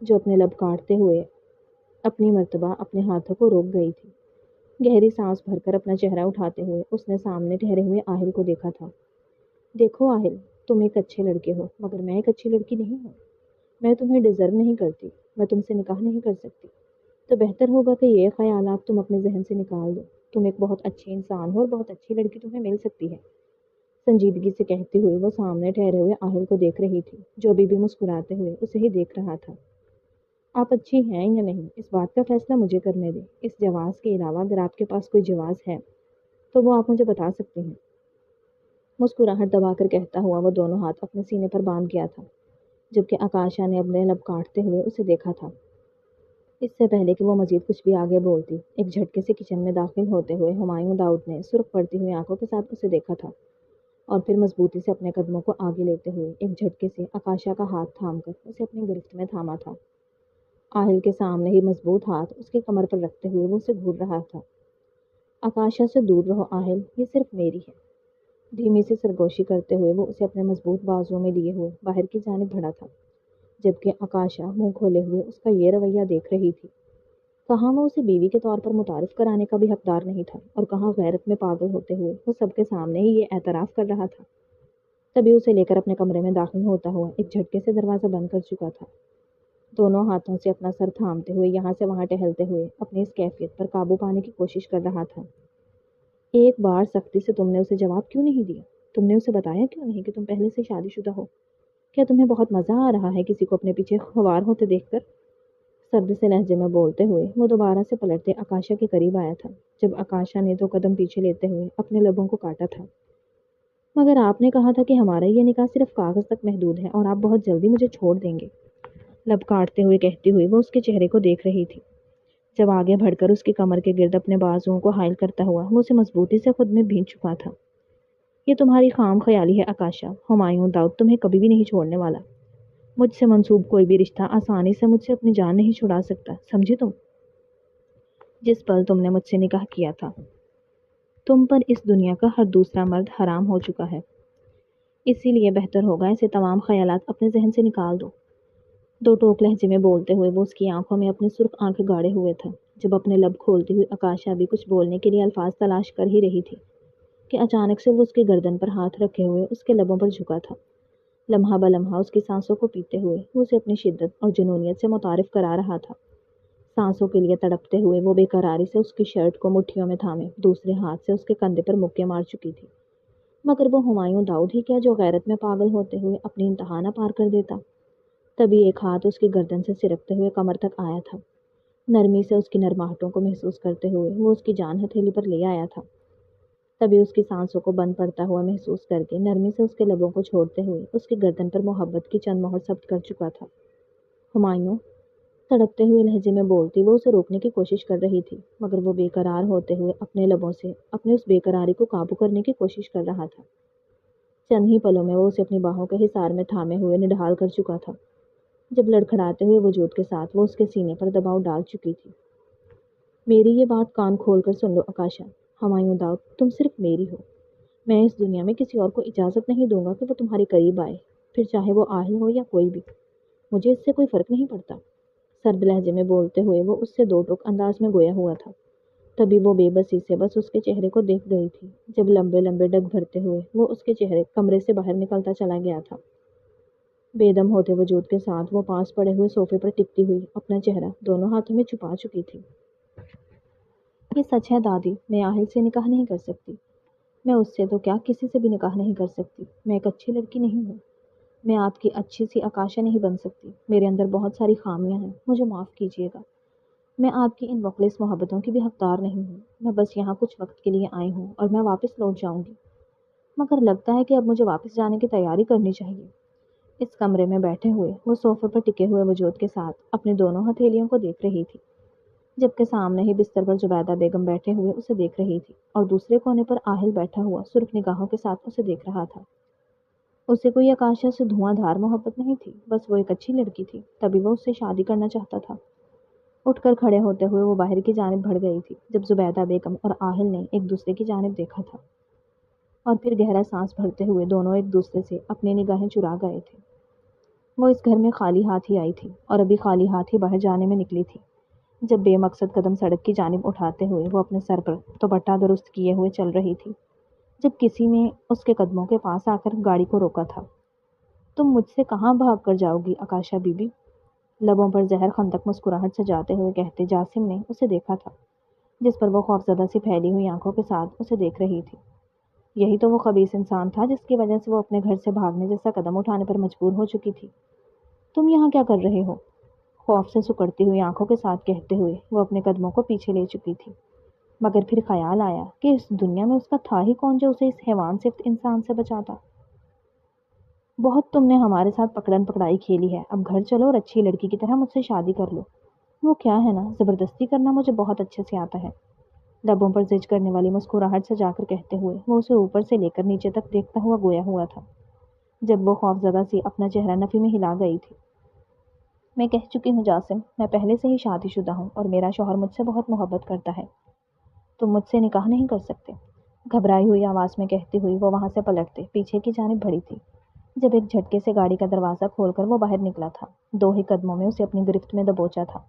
جو اپنے لب کاٹتے ہوئے اپنی مرتبہ اپنے ہاتھوں کو روک گئی تھی۔ گہری سانس بھر کر اپنا چہرہ اٹھاتے ہوئے اس نے سامنے ٹھہرے ہوئے آہل کو دیکھا تھا۔ دیکھو آہل، تم ایک اچھے لڑکے ہو، مگر میں ایک اچھی لڑکی نہیں ہوں۔ میں تمہیں ڈیزرو نہیں کرتی، میں تم سے نکاح نہیں کر سکتی۔ تو بہتر ہوگا کہ یہ خیالات تم اپنے ذہن سے نکال دو۔ تم ایک بہت اچھے انسان ہو اور بہت اچھی لڑکی تمہیں مل سکتی ہے، سنجیدگی سے کہتی ہوئی وہ سامنے ٹھہرے ہوئے آہل کو دیکھ رہی تھی، جو ابھی بھی مسکراتے ہوئے اسے ہی دیکھ رہا تھا۔ آپ اچھی ہیں یا نہیں، اس بات کا فیصلہ مجھے کرنے دیں۔ اس جواز کے علاوہ اگر آپ کے پاس کوئی جواز ہے تو وہ آپ مجھے بتا سکتے ہیں۔ مسکراہٹ دبا کر کہتا ہوا وہ دونوں ہاتھ اپنے سینے پر باندھ گیا تھا، جبکہ آکاشا نے اپنے لب کاٹتے ہوئے اسے دیکھا تھا۔ اس سے پہلے کہ وہ مزید کچھ بھی آگے بولتی، ایک جھٹکے سے کچن میں داخل ہوتے ہوئے ہمایوں داؤد نے سرخ پڑتی ہوئی آنکھوں کے ساتھ اسے دیکھا تھا، اور پھر مضبوطی سے اپنے قدموں کو آگے لیتے ہوئے ایک جھٹکے سے آکاشا کا ہاتھ تھام کر اسے اپنی گرفت میں تھاما تھا۔ آہل کے سامنے ہی مضبوط ہاتھ اس کی کمر پر رکھتے ہوئے وہ اسے گھور رہا تھا۔ آکاشا سے دور رہو آہل، یہ صرف میری ہے۔ دھیمی سے سرگوشی کرتے ہوئے وہ اسے اپنے مضبوط بازوؤں میں لیے ہوئے باہر کی جانب بڑھا تھا، جبکہ آکاشا منہ کھولے ہوئے اس کا یہ رویہ دیکھ رہی تھی۔ کہاں وہ اسے بیوی کے طور پر متعارف کرانے کا بھی حقدار نہیں تھا، اور کہاں غیرت میں پاگل ہوتے ہوئے وہ سب کے سامنے ہی یہ اعتراف کر رہا تھا۔ تبھی اسے لے کر اپنے کمرے میں داخل ہوتا ہوا ایک جھٹکے سے دروازہ بند کر چکا تھا، دونوں ہاتھوں سے اپنا سر تھامتے ہوئے یہاں سے وہاں ٹہلتے ہوئے اپنی اس کیفیت پر قابو پانے کی کوشش کر رہا تھا۔ ایک بار سختی سے تم نے اسے جواب کیوں نہیں دیا؟ تم نے اسے بتایا کیوں نہیں کہ تم پہلے سے شادی شدہ ہو؟ کیا تمہیں بہت مزہ آ رہا ہے کسی کو اپنے پیچھے خوار ہوتے دیکھ کر؟ سرد سے لہجے میں بولتے ہوئے وہ دوبارہ سے پلٹتے آکاشا کے قریب آیا تھا، جب آکاشا نے 2 قدم پیچھے لیتے ہوئے اپنے لبوں کو کاٹا تھا۔ مگر آپ نے کہا تھا کہ ہمارا یہ نکاح صرف کاغذ تک محدود ہے اور آپ بہت جلدی مجھے چھوڑ دیں گے، لب کاٹتے ہوئے کہتی ہوئی وہ اس کے چہرے کو دیکھ رہی تھی، جب آگے بڑھ کر اس کی کمر کے گرد اپنے بازوؤں کو حائل کرتا ہوا وہ اسے مضبوطی سے خود میں بھینچ چکا تھا۔ یہ تمہاری خام خیالی ہے آکاشا، ہمایوں داؤد تمہیں کبھی بھی نہیں چھوڑنے والا۔ مجھ سے منسوب کوئی بھی رشتہ آسانی سے مجھ سے اپنی جان نہیں چھڑا سکتا، سمجھی تم؟ جس پل تم نے مجھ سے نکاح کیا تھا، تم پر اس دنیا کا ہر دوسرا مرد حرام ہو چکا ہے، اسی لیے بہتر ہوگا اسے تمام خیالات اپنے ذہن سے نکال دو۔ 2 ٹوک لہجے میں بولتے ہوئے وہ اس کی آنکھوں میں اپنے سرخ آنکھیں گاڑے ہوئے تھا، جب اپنے لب کھولتی ہوئی آکاشا بھی کچھ بولنے کے لیے الفاظ تلاش کر ہی رہی تھی کہ اچانک سے وہ اس کی گردن پر ہاتھ رکھے ہوئے اس کے لبوں پر جھکا تھا، لمحہ بلمحہ اس کی سانسوں کو پیتے ہوئے وہ اسے اپنی شدت اور جنونیت سے متعارف کرا رہا تھا۔ سانسوں کے لیے تڑپتے ہوئے وہ بے قراری سے اس کی شرٹ کو مٹھیوں میں تھامے دوسرے ہاتھ سے اس کے کندھے پر مکے مار چکی تھی، مگر وہ ہمایوں داؤد ہی کیا جو غیرت میں پاگل ہوتے ہوئے اپنی انتہا نہ پار کر دیتا۔ تبھی ایک ہاتھ اس کی گردن سے سرکتے ہوئے کمر تک آیا تھا، نرمی سے اس کی نرماہٹوں کو محسوس کرتے ہوئے وہ اس کی جان ہتھیلی پر لے آیا تھا۔ تبھی اس کی سانسوں کو بند پڑتا ہوا محسوس کر کے نرمی سے اس کے لبوں کو چھوڑتے ہوئے اس کی گردن پر محبت کی چند مہر ثبت کر چکا تھا۔ ہمایوں، تڑپتے ہوئے لہجے میں بولتی وہ اسے روکنے کی کوشش کر رہی تھی، مگر وہ بے قرار ہوتے ہوئے اپنے لبوں سے اپنے اس بے قراری کو قابو کرنے کی کوشش کر رہا تھا۔ چند ہی پلوں میں وہ اسے اپنی باہوں کے حصار میں تھامے ہوئے نڈھال کر چکا تھا، جب لڑکھڑاتے ہوئے وجود کے ساتھ وہ اس کے سینے پر دباؤ ڈال چکی تھی۔ میری یہ بات کان کھول کر سن لو آکاشا، ہمایوں داؤد تم صرف میری ہو۔ میں اس دنیا میں کسی اور کو اجازت نہیں دوں گا کہ وہ تمہارے قریب آئے، پھر چاہے وہ آہل ہو یا کوئی بھی، مجھے اس سے کوئی فرق نہیں پڑتا۔ سرد لہجے میں بولتے ہوئے وہ اس سے 2 ٹوک انداز میں گویا ہوا تھا، تبھی وہ بے بسی سے بس اس کے چہرے کو دیکھ گئی تھی جب لمبے لمبے ڈگ بھرتے ہوئے وہ اس کے چہرے کمرے سے باہر نکلتا چلا گیا تھا۔ بے دم ہوتے وجود کے ساتھ وہ پاس پڑے ہوئے صوفے پر ٹکتی ہوئی اپنا چہرہ دونوں ہاتھوں میں چھپا چکی تھی۔ یہ سچ ہے دادی، میں آہل سے نکاح نہیں کر سکتی۔ میں اس سے تو کیا کسی سے بھی نکاح نہیں کر سکتی۔ میں ایک اچھی لڑکی نہیں ہوں۔ میں آپ کی اچھی سی آکاشا نہیں بن سکتی۔ میرے اندر بہت ساری خامیاں ہیں، مجھے معاف کیجیے گا۔ میں آپ کی ان مخلص محبتوں کی بھی حقدار نہیں ہوں۔ میں بس یہاں کچھ وقت کے لیے آئی ہوں اور میں واپس لوٹ جاؤں گی، مگر لگتا ہے کہ اب مجھے واپس جانے کی تیاری کرنی چاہیے۔ اس کمرے میں بیٹھے ہوئے وہ صوفے پر ٹکے ہوئے وجود کے ساتھ اپنی دونوں ہتھیلیوں کو دیکھ رہی تھی، جبکہ سامنے ہی بستر پر زبیدہ بیگم بیٹھے ہوئے اسے دیکھ رہی تھی اور دوسرے کونے پر آہل بیٹھا ہوا سرخ نگاہوں کے ساتھ اسے دیکھ رہا تھا۔ اسے کوئی آکاشا سے دھواں دھار محبت نہیں تھی، بس وہ ایک اچھی لڑکی تھی، تبھی وہ اس سے شادی کرنا چاہتا تھا۔ اٹھ کر کھڑے ہوتے ہوئے وہ باہر کی جانب بڑھ گئی تھی جب زبیدہ بیگم اور آہل نے ایک دوسرے کی جانب دیکھا تھا اور پھر گہرا سانس بھرتے ہوئے دونوں ایک دوسرے سے اپنی نگاہیں چرا گئے تھے۔ وہ اس گھر میں خالی ہاتھ ہی آئی تھی اور ابھی خالی ہاتھ ہی باہر جانے میں نکلی تھی جب بے مقصد قدم سڑک کی جانب اٹھاتے ہوئے وہ اپنے سر پر دوپٹہ درست کیے ہوئے چل رہی تھی جب کسی نے اس کے قدموں کے پاس آ کر گاڑی کو روکا تھا۔ تم مجھ سے کہاں بھاگ کر جاؤ گی آکاشا بی بی؟ لبوں پر زہر خندق مسکراہٹ سجاتے ہوئے کہتے جاسم نے اسے دیکھا تھا، جس پر وہ خوفزدہ سی پھیلی ہوئی آنکھوں کے ساتھ اسے دیکھ رہی تھی۔ یہی تو وہ خبیث انسان تھا جس کی وجہ سے وہ اپنے گھر سے بھاگنے جیسا قدم اٹھانے پر مجبور ہو چکی تھی۔ تم یہاں کیا کر رہے ہو؟ خوف سے سکڑتی ہوئی آنکھوں کے ساتھ کہتے ہوئے وہ اپنے قدموں کو پیچھے لے چکی تھی، مگر پھر خیال آیا کہ اس دنیا میں اس کا تھا ہی کون جو اسے اس حیوان صفت انسان سے بچاتا۔ بہت تم نے ہمارے ساتھ پکڑن پکڑائی کھیلی ہے، اب گھر چلو اور اچھی لڑکی کی طرح مجھ سے شادی کر لو۔ وہ کیا ہے نا، زبردستی کرنا مجھے بہت اچھے سے آتا ہے، لبوں پر زج کرنے والی مسکراہٹ سجا کر کہتے ہوئے وہ اسے اوپر سے لے کر نیچے تک دیکھتا ہوا گویا ہوا تھا جب وہ خوفزدہ سی اپنا چہرہ نفی میں ہلا گئی تھی۔ میں کہہ چکی ہوں جاسم، میں پہلے سے ہی شادی شدہ ہوں اور میرا شوہر مجھ سے بہت محبت کرتا ہے، تم مجھ سے نکاح نہیں کر سکتے۔ گھبرائی ہوئی آواز میں کہتی ہوئی وہ وہاں سے پلٹتے پیچھے کی جانب بڑھی تھی جب ایک جھٹکے سے گاڑی کا دروازہ کھول کر وہ باہر نکلا تھا، دو ہی قدموں میں اسے اپنی گرفت میں دبوچا تھا۔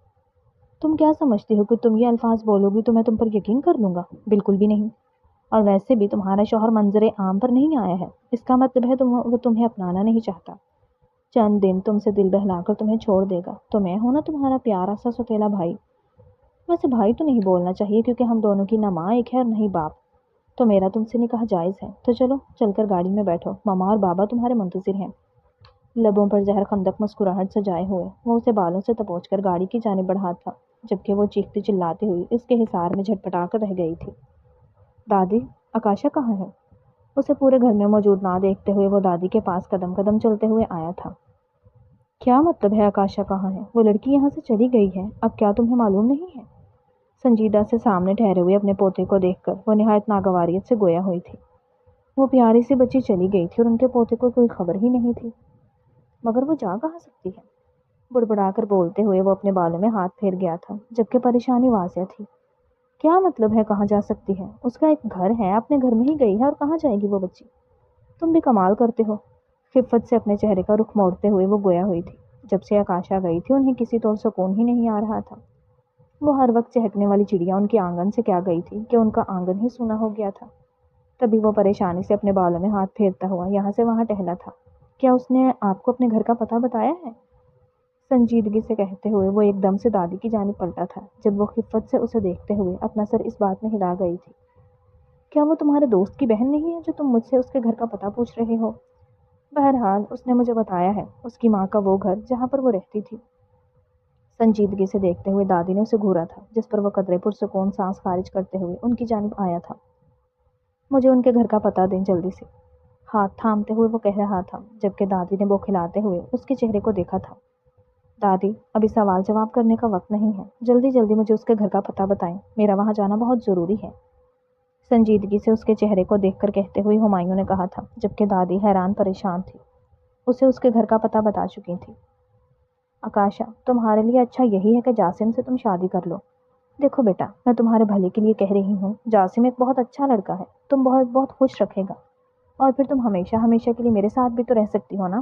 تم کیا سمجھتی ہو کہ تم یہ الفاظ بولو گی تو میں تم پر یقین کر لوں گا؟ بالکل بھی نہیں، اور ویسے بھی تمہارا شوہر منظر عام پر نہیں آیا ہے، اس کا مطلب ہے وہ تمہیں اپنانا نہیں چاہتا، چند دن تم سے دل بہلا کر تمہیں چھوڑ دے گا، تو میں ہوں نا تمہارا پیارا سا سوتیلا بھائی۔ ویسے بھائی تو نہیں بولنا چاہیے کیونکہ ہم دونوں کی نہ ماں ایک ہے اور نہ ہی باپ، تو میرا تم سے نکاح جائز ہے، تو چلو چل کر گاڑی میں بیٹھو، ماما اور بابا تمہارے منتظر ہیں۔ لبوں پر زہر خندق مسکراہٹ سجائے ہوئے وہ اسے بالوں سے دبوچ کر گاڑی کی جانب بڑھا تھا جبکہ وہ چیختی چلاتی ہوئی اس کے حصار میں جھٹپٹا کر رہ گئی تھی۔ دادی، آکاشا کہاں ہے؟ اسے پورے گھر میں موجود نہ دیکھتے ہوئے وہ دادی کے پاس قدم قدم چلتے ہوئے آیا تھا۔ کیا مطلب ہے آکاشا کہاں ہے؟ وہ لڑکی یہاں سے چلی گئی ہے، اب کیا تمہیں معلوم نہیں ہے؟ سنجیدہ سے سامنے ٹھہرے ہوئے اپنے پوتے کو دیکھ کر وہ نہایت ناگواریت سے گویا ہوئی تھی۔ وہ پیاری سی بچی چلی گئی تھی اور ان کے پوتے کو کوئی خبر ہی نہیں تھی، مگر وہ جا کہاں سکتی ہے؟ بڑبڑا کر بولتے ہوئے وہ اپنے بالوں میں ہاتھ پھیر گیا تھا جبکہ پریشانی واضح تھی۔ کیا مطلب ہے کہاں جا سکتی ہے؟ اس کا ایک گھر ہے، اپنے گھر میں ہی گئی ہے اور کہاں جائے گی وہ بچی؟ تم بھی کمال کرتے ہو۔ خفت سے اپنے چہرے کا رخ موڑتے ہوئے وہ گویا ہوئی تھی۔ جب سے آکاشا گئی تھی انہیں کسی طور سکون ہی نہیں آ رہا تھا۔ وہ ہر وقت چہکنے والی چڑیا ان کے آنگن سے کیا گئی تھی کہ ان کا آنگن ہی سونا ہو گیا تھا۔ تبھی وہ پریشانی سے اپنے بالوں میں ہاتھ پھیرتا ہوا یہاں سے وہاں ٹہلا تھا۔ کیا اس نے آپ کو اپنے گھر کا پتہ بتایا ہے؟ سنجیدگی سے کہتے ہوئے وہ ایک دم سے دادی کی جانب پلٹا تھا جب وہ خفت سے اسے دیکھتے ہوئے اپنا سر اس بات میں ہلا گئی تھی۔ کیا وہ تمہارے دوست کی بہن نہیں ہے جو تم مجھ سے اس کے گھر کا پتہ پوچھ رہے ہو؟ بہرحال اس نے مجھے بتایا ہے، اس کی ماں کا وہ گھر جہاں پر وہ رہتی تھی۔ سنجیدگی سے دیکھتے ہوئے دادی نے اسے گھورا تھا جس پر وہ قدرے پرسکون سانس خارج کرتے ہوئے ان کی جانب آیا تھا۔ مجھے ان کے گھر کا پتہ دیں جلدی سے، ہاتھ تھامتے ہوئے وہ کہہ رہا تھا جبکہ دادی نے بوکھلاتے ہوئے اس کے چہرے کو دیکھا تھا۔ دادی، ابھی سوال جواب کرنے کا وقت نہیں ہے، جلدی جلدی مجھے اس کے گھر کا پتہ بتائیں، میرا وہاں جانا بہت ضروری ہے، سنجیدگی سے اس کے چہرے کو دیکھ کر کہتے ہوئے ہمایوں نے کہا تھا جبکہ دادی حیران پریشان تھی، اسے اس کے گھر کا پتہ بتا چکی تھی۔ آکاشا، تمہارے لیے اچھا یہی ہے کہ جاسم سے تم شادی کر لو۔ دیکھو بیٹا، میں تمہارے بھلے کے لیے کہہ رہی ہوں، جاسم ایک بہت اچھا لڑکا ہے، تم بہت بہت خوش رکھے گا، اور پھر تم ہمیشہ ہمیشہ کے لیے میرے ساتھ بھی تو رہ سکتی ہو نا؟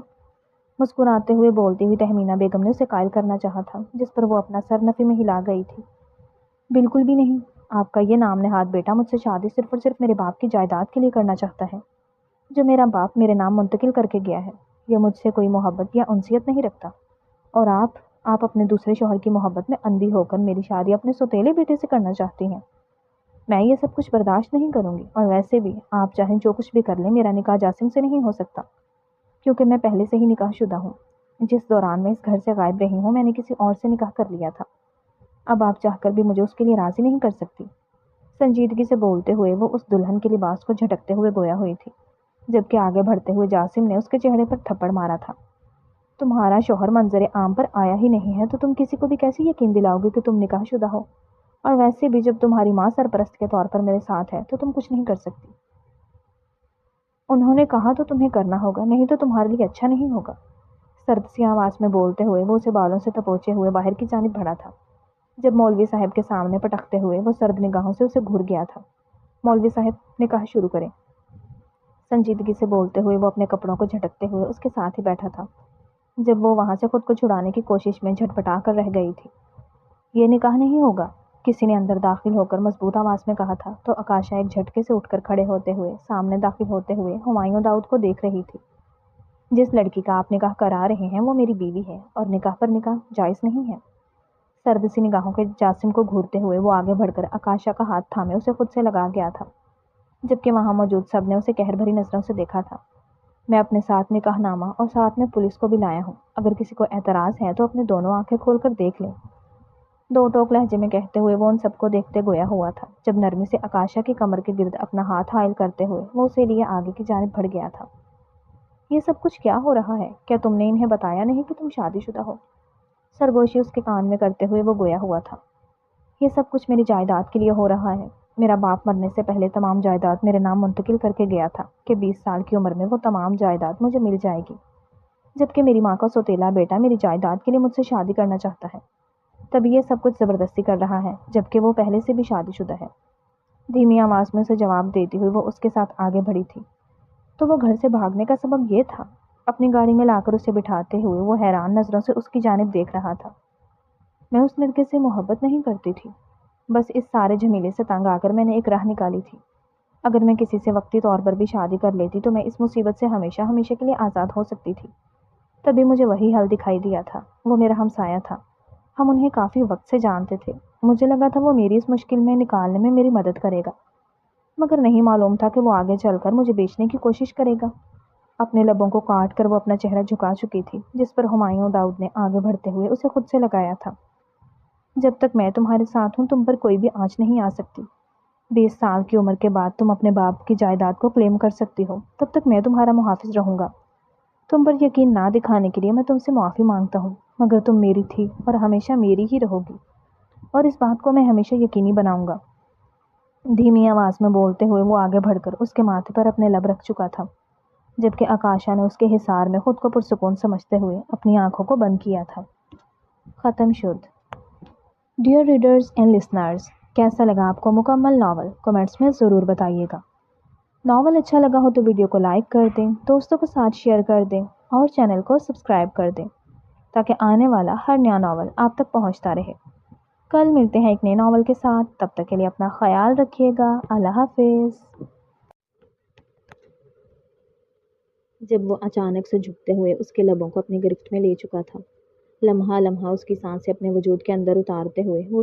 مسکراتے ہوئے بولتی ہوئی تہمینہ بیگم نے اسے قائل کرنا چاہا تھا جس پر وہ اپنا سر نفی میں ہلا گئی تھی۔ بالکل بھی نہیں، آپ کا یہ نام نہاد بیٹا مجھ سے شادی صرف اور صرف میرے باپ کی جائیداد کے لیے کرنا چاہتا ہے، جو میرا باپ میرے نام منتقل کر کے گیا ہے۔ یہ مجھ سے کوئی محبت یا انسیت نہیں رکھتا، اور آپ اپنے دوسرے شوہر کی محبت میں اندھی ہو کر میری شادی اپنے سوتیلے بیٹے سے کرنا چاہتی ہیں۔ میں یہ سب کچھ برداشت نہیں کروں گی، اور ویسے بھی آپ چاہیں جو کچھ بھی کر لیں، میرا نکاح جاسم سے نہیں ہو سکتا، کیونکہ میں پہلے سے ہی نکاح شدہ ہوں۔ جس دوران میں اس گھر سے غائب رہی ہوں، میں نے کسی اور سے نکاح کر لیا تھا۔ اب آپ چاہ کر بھی مجھے اس کے لیے راضی نہیں کر سکتی۔ سنجیدگی سے بولتے ہوئے وہ اس دلہن کے لباس کو جھٹکتے ہوئے گویا ہوئی تھی، جبکہ آگے بڑھتے ہوئے جاسم نے اس کے چہرے پر تھپڑ مارا تھا۔ تمہارا شوہر منظر عام پر آیا ہی نہیں ہے تو تم کسی کو بھی کیسے یقین دلاؤ گے کہ تم نکاح شدہ ہو؟ اور ویسے بھی جب تمہاری ماں سرپرست کے طور پر میرے ساتھ ہے تو تم کچھ نہیں کر سکتی۔ انہوں نے کہا تو تمہیں کرنا ہوگا، نہیں تو تمہارے لیے اچھا نہیں ہوگا۔ سرد سی آواز میں بولتے ہوئے وہ اسے بالوں سے دبوچے ہوئے باہر کی جانب بڑھا تھا۔ جب مولوی صاحب کے سامنے پٹکتے ہوئے وہ سرد نگاہوں سے اسے گھور گیا تھا۔ مولوی صاحب نکاح شروع کریں۔ سنجیدگی سے بولتے ہوئے وہ اپنے کپڑوں کو جھٹکتے ہوئے اس کے ساتھ ہی بیٹھا تھا۔ جب وہ وہاں سے خود کو چھڑانے کی کوشش میں جھٹپٹا کر رہ گئی تھی۔ یہ نکاح نہیں ہوگا، کسی نے اندر داخل ہو کر مضبوط آواز میں کہا تھا، تو آکاشا ایک جھٹکے سے اٹھ کر کھڑے ہوتے ہوئے سامنے داخل ہوتے ہوئے ہمایوں داؤد کو دیکھ رہی تھی۔ جس لڑکی کا آپ نکاح کرا رہے ہیں وہ میری بیوی ہے، اور نکاح پر نکاح جائز نہیں ہے۔ سرد سی نگاہوں کے جاسم کو گھورتے ہوئے وہ آگے بڑھ کر آکاشا کا ہاتھ تھامے اسے خود سے لگا گیا تھا، جبکہ وہاں موجود سب نے اسے قہر بھری نظروں سے دیکھا تھا۔ میں اپنے ساتھ نکاح نامہ اور ساتھ میں پولیس کو بھی لایا ہوں، اگر کسی کو اعتراض ہے تو اپنے دونوں آنکھیں کھول کر دیکھ لیں۔ دو ٹوک لہجے میں کہتے ہوئے وہ ان سب کو دیکھتے گویا ہوا تھا، جب نرمی سے آکاشا کی کمر کے گرد اپنا ہاتھ حائل کرتے ہوئے وہ اسے لیے آگے کی جانب بڑھ گیا تھا۔ یہ سب کچھ کیا ہو رہا ہے؟ کیا تم نے انہیں بتایا نہیں کہ تم شادی شدہ ہو؟ سرگوشی اس کے کان میں کرتے ہوئے وہ گویا ہوا تھا۔ یہ سب کچھ میری جائیداد کے لیے ہو رہا ہے۔ میرا باپ مرنے سے پہلے تمام جائیداد میرے نام منتقل کر کے گیا تھا کہ 20 سال کی عمر میں وہ تمام جائیداد مجھے مل جائے گی، جبکہ میری ماں کا سوتیلا بیٹا میری جائیداد کے لیے مجھ سے شادی کرنا چاہتا ہے۔ تب یہ سب کچھ زبردستی کر رہا ہے، جبکہ وہ پہلے سے بھی شادی شدہ ہے۔ دھیمی آواز میں اسے جواب دیتی ہوئی وہ اس کے ساتھ آگے بڑھی تھی۔ تو وہ گھر سے بھاگنے کا سبب یہ تھا؟ اپنی گاڑی میں لا کر اسے بٹھاتے ہوئے وہ حیران نظروں سے اس کی جانب دیکھ رہا تھا۔ میں اس لڑکے سے محبت نہیں کرتی تھی، بس اس سارے جھمیلے سے تنگ آ کر میں نے ایک راہ نکالی تھی۔ اگر میں کسی سے وقتی طور پر بھی شادی کر لیتی تو میں اس مصیبت سے ہمیشہ ہمیشہ کے لیے آزاد ہو سکتی تھی۔ تبھی مجھے وہی حل دکھائی دیا تھا، وہ میرا ہمسایہ تھا، ہم انہیں کافی وقت سے جانتے تھے۔ مجھے لگا تھا وہ میری اس مشکل میں نکالنے میں میری مدد کرے گا، مگر نہیں معلوم تھا کہ وہ آگے چل کر مجھے بیچنے کی کوشش کرے گا۔ اپنے لبوں کو کاٹ کر وہ اپنا چہرہ جھکا چکی تھی، جس پر ہمایوں داؤد نے آگے بڑھتے ہوئے اسے خود سے لگایا تھا۔ جب تک میں تمہارے ساتھ ہوں تم پر کوئی بھی آنچ نہیں آ سکتی۔ 20 سال کی عمر کے بعد تم اپنے باپ کی جائیداد کو کلیم کر سکتی ہو، تب تک میں تمہارا محافظ رہوں گا۔ تم پر یقین نہ دکھانے کے لیے میں تم سے معافی مانگتا ہوں، مگر تم میری تھی اور ہمیشہ میری ہی رہو گی، اور اس بات کو میں ہمیشہ یقینی بناؤں گا۔ دھیمی آواز میں بولتے ہوئے وہ آگے بڑھ کر اس کے ماتھے پر اپنے لب رکھ چکا تھا، جبکہ آکاشا نے اس کے حصار میں خود کو پرسکون سمجھتے ہوئے اپنی آنکھوں کو بند کیا تھا۔ ختم شد۔ ڈیئر ریڈرز اینڈ لسنرز، کیسا لگا آپ کو مکمل ناول؟ کمنٹس میں ضرور بتائیے گا۔ ناول اچھا لگا ہو تو ویڈیو کو لائک کر دیں، دوستوں کے ساتھ شیئر کر دیں اور چینل کو سبسکرائب کر دیں تاکہ آنے والا ہر نیا ناول آپ تک پہنچتا رہے۔ کل ملتے ہیں ایک نئے ناول کے ساتھ، تب تک کے لیے اپنا خیال رکھیے گا۔ اللہ حافظ۔ جب وہ اچانک سے جھکتے ہوئے اس کے لبوں کو اپنی گرفت میں لے چکا تھا، لمحہ لمحہ اس کی سانسیں اپنے وجود کے اندر اتارتے ہوئے وہ